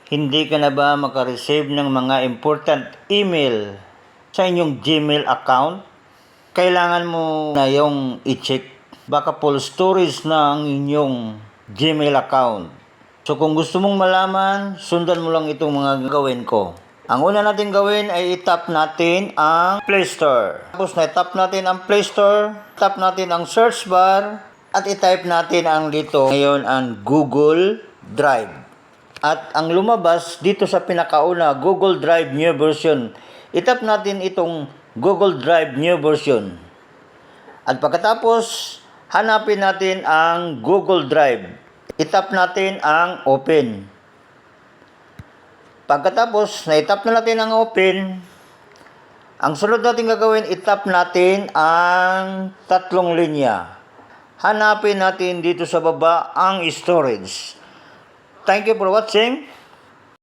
Hindi ka na ba makareceive ng mga important email sa inyong Gmail account? Kailangan mo na yung i-check. Baka full storage na ang inyong Gmail account. So kung gusto mong malaman, sundan mo lang itong mga gagawin ko. Ang una natin gawin ay i-tap natin ang Play Store. Tapos na-tap natin ang Play Store, tap natin ang search bar, at i-type natin ang dito ngayon ang Google Drive. At ang lumabas dito sa pinakauna, Google Drive New Version. I-tap natin itong Google Drive New Version. At pagkatapos, hanapin natin ang Google Drive. I-tap natin ang Open. Pagkatapos, na-tap na natin ang Open, ang sunod natin gagawin, i-tap natin ang tatlong linya. Hanapin natin dito sa baba ang storage. Thank you for watching.